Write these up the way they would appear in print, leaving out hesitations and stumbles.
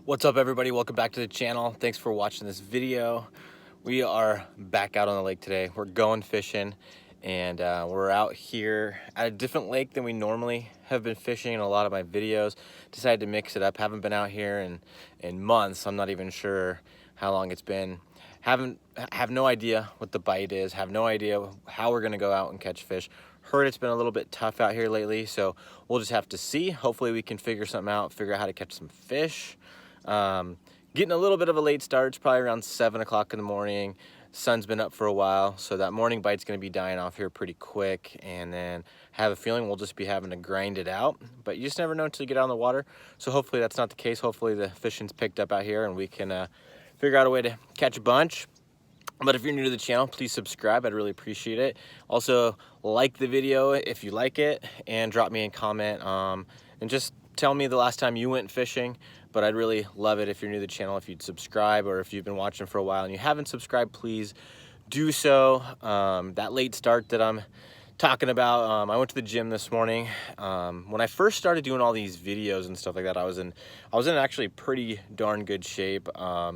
What's up, everybody? Welcome back to the channel. Thanks for watching this video. We are back out on the lake today. We're going fishing, and we're out here at a different lake than we normally have been fishing in a lot of my videos. Decided to mix it up. Haven't been out here in months. I'm not even sure how long it's been. Have no idea what the bite is. Have no idea how we're gonna go out and catch fish. Heard it's been a little bit tough out here lately, so we'll just have to see. Hopefully we can figure something out, figure out how to catch some fish. Getting a little bit of a late start. It's probably around 7 o'clock in the morning. Sun's been up for a while, so that morning bite's going to be dying off here pretty quick, and then have a feeling we'll just be having to grind it out. But you just never know until you get out on the water, so hopefully that's not the case. Hopefully the fishing's picked up out here and we can figure out a way to catch a bunch. But if you're new to the channel, please subscribe. I'd really appreciate it. Also, like the video if you like it, and drop me a comment and just tell me the last time you went fishing. But I'd really love it if you're new to the channel, if you'd subscribe, or if you've been watching for a while and you haven't subscribed, please do so. That late start that I'm talking about, I went to the gym this morning. When I first started doing all these videos and stuff like that, I was in actually pretty darn good shape, but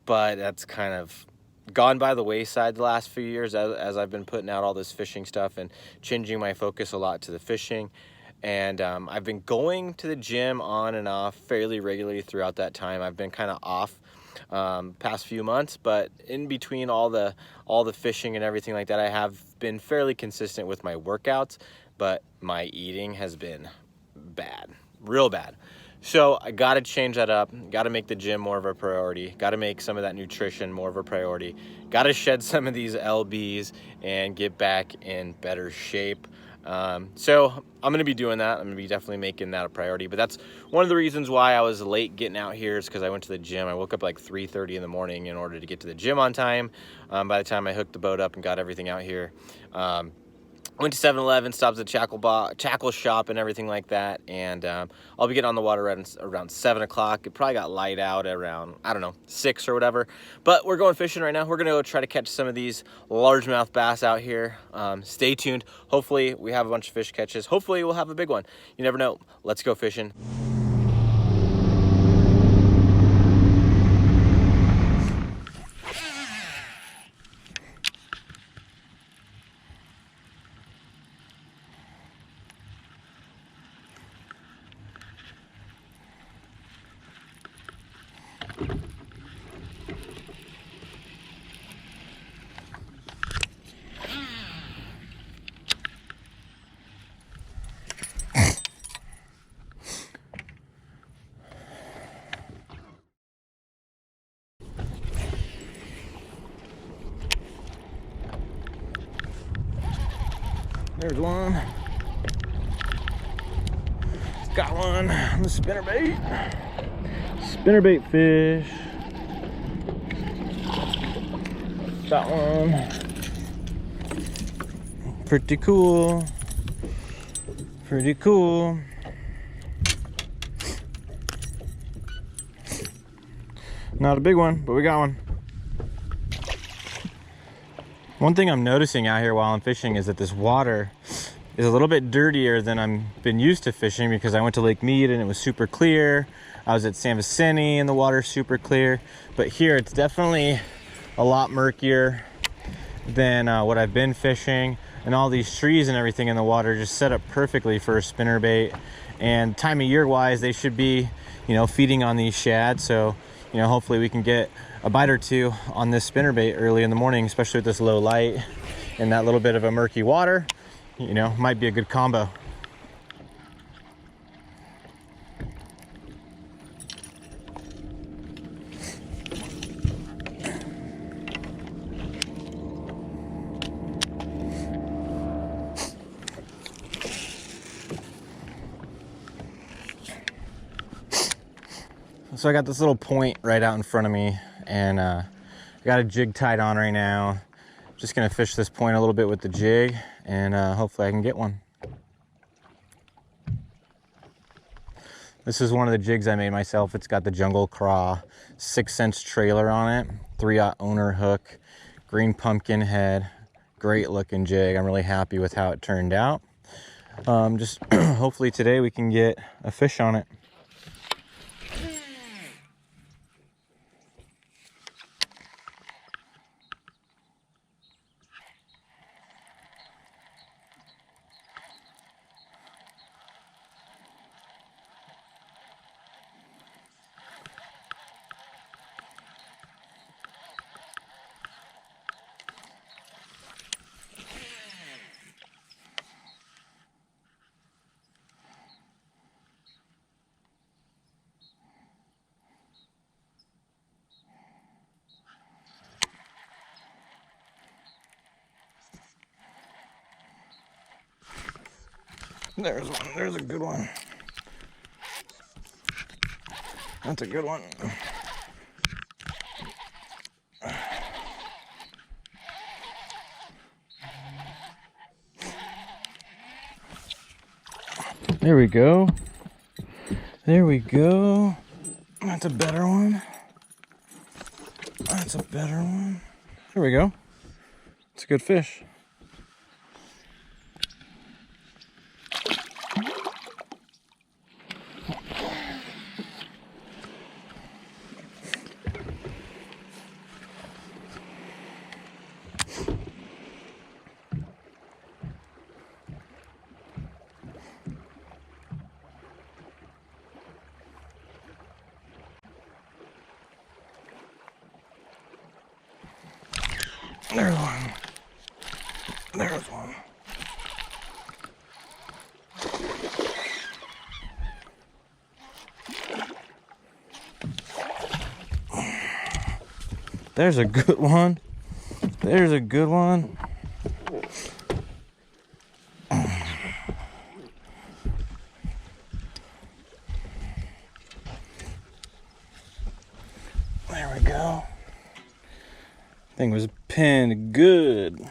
that's kind of gone by the wayside the last few years as I've been putting out all this fishing stuff and changing my focus a lot to the fishing. And I've been going to the gym on and off fairly regularly throughout that time. I've been kind of off past few months, but in between all the fishing and everything like that, I have been fairly consistent with my workouts, but my eating has been bad, real bad. So I got to change that up, got to make the gym more of a priority, got to make some of that nutrition more of a priority, got to shed some of these LBs and get back in better shape. So I'm going to be doing that. I'm going to be definitely making that a priority, but that's one of the reasons why I was late getting out here, is because I went to the gym. I woke up like 3:30 in the morning in order to get to the gym on time. By the time I hooked the boat up and got everything out here, went to 7-Eleven, stopped at the Chackle shop and everything like that, and I'll be getting on the water around 7 o'clock. It probably got light out at around, I don't know, 6 or whatever. But we're going fishing right now. We're going to go try to catch some of these largemouth bass out here. Stay tuned. Hopefully we have a bunch of fish catches. Hopefully we'll have a big one. You never know. Let's go fishing. There's one. Got one on the spinnerbait. Spinnerbait fish. Got one. Pretty cool. Pretty cool. Not a big one, but we got one. One thing I'm noticing out here while I'm fishing is that this water is a little bit dirtier than I've been used to fishing, because I went to Lake Mead and it was super clear. I was at San Vicente and the water's super clear. But here it's definitely a lot murkier than what I've been fishing. And all these trees and everything in the water just set up perfectly for a spinnerbait. And time of year wise, they should be, feeding on these shad. So, hopefully we can get a bite or two on this spinnerbait early in the morning, especially with this low light and that little bit of a murky water. Might be a good combo. So I got this little point right out in front of me, and I got a jig tied on right now. Just gonna fish this point a little bit with the jig, and hopefully I can get one. This is one of the jigs I made myself. It's got the Jungle Craw 6-cent trailer on it, 3/0 owner hook, green pumpkin head, great looking jig. I'm really happy with how it turned out. Just hopefully today we can get a fish on it. There's one. There's a good one. That's a good one. There we go. There we go. That's a better one. That's a better one. There we go. It's a good fish. There's one. There's one. There's a good one. There's a good one. There we go. Thing was pinned good.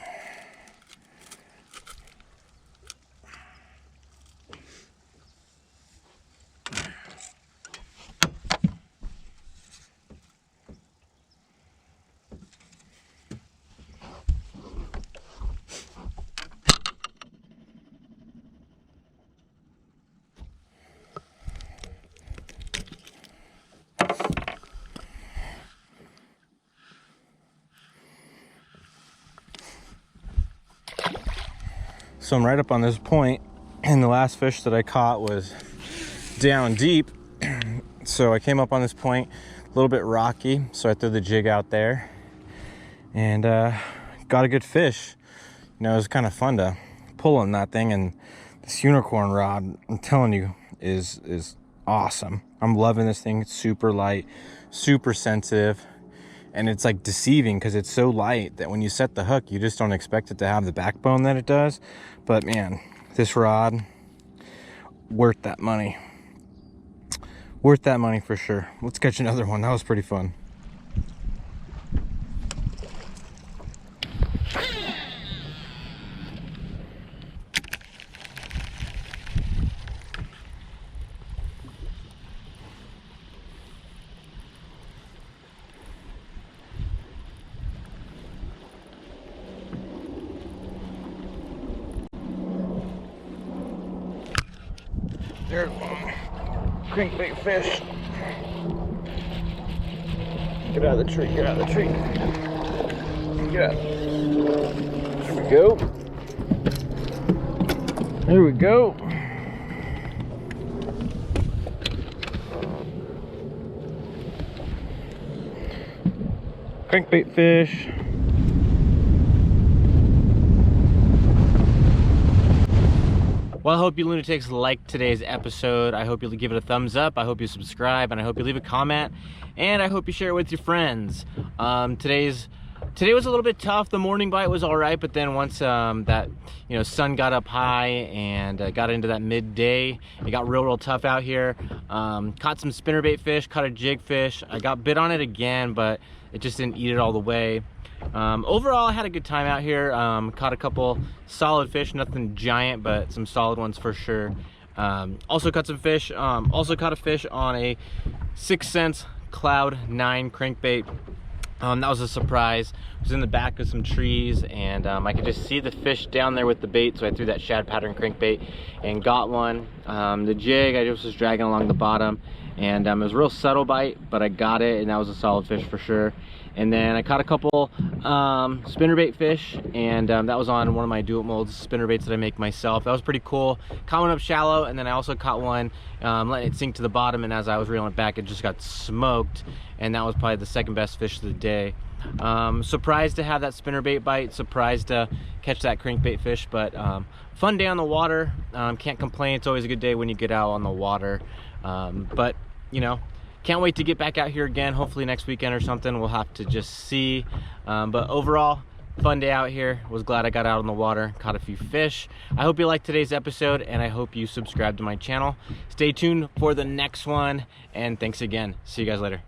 So I'm right up on this point, and the last fish that I caught was down deep. So I came up on this point, a little bit rocky, so I threw the jig out there and got a good fish. You know, it was kind of fun to pull on that thing, and this unicorn rod, I'm telling you, is awesome. I'm loving this thing. It's super light, super sensitive. And it's like deceiving because it's so light that when you set the hook, you just don't expect it to have the backbone that it does. But man, this rod, worth that money. Worth that money for sure. Let's catch another one. That was pretty fun. There's one crankbait fish. Get out of the tree, get out of the tree. Get out. There we go. There we go. Crankbait fish. Well, I hope you lunatics liked today's episode. I hope you'll give it a thumbs up. I hope you subscribe, and I hope you leave a comment, and I hope you share it with your friends. Today was a little bit tough. The morning bite was all right, but then once that sun got up high and got into that midday, it got real tough out here. Caught some spinnerbait fish, caught a jig fish. I got bit on it again, but it just didn't eat it all the way. Overall, I had a good time out here. Caught a couple solid fish, nothing giant, but some solid ones for sure. Also caught some fish. Also caught a fish on a 6 cents Cloud 9 crankbait. That was a surprise. I was in the back of some trees, and I could just see the fish down there with the bait, so I threw that shad pattern crankbait and got one. The jig, I just was dragging along the bottom, and it was a real subtle bite, but I got it, and that was a solid fish for sure. And then I caught a couple spinnerbait fish, and that was on one of my DoIt Molds spinnerbaits that I make myself. That was pretty cool. Caught one up shallow, and then I also caught one letting it sink to the bottom, and as I was reeling it back, it just got smoked, and that was probably the second best fish of the day. Surprised to have that spinnerbait bite, surprised to catch that crankbait fish, but fun day on the water. Can't complain. It's always a good day when you get out on the water, but can't wait to get back out here again. Hopefully next weekend or something. We'll have to just see. But overall, Fun day out here. Was glad I got out on the water, caught a few fish. I hope you liked today's episode, and I hope you subscribe to my channel. Stay tuned for the next one, and thanks again. See you guys later.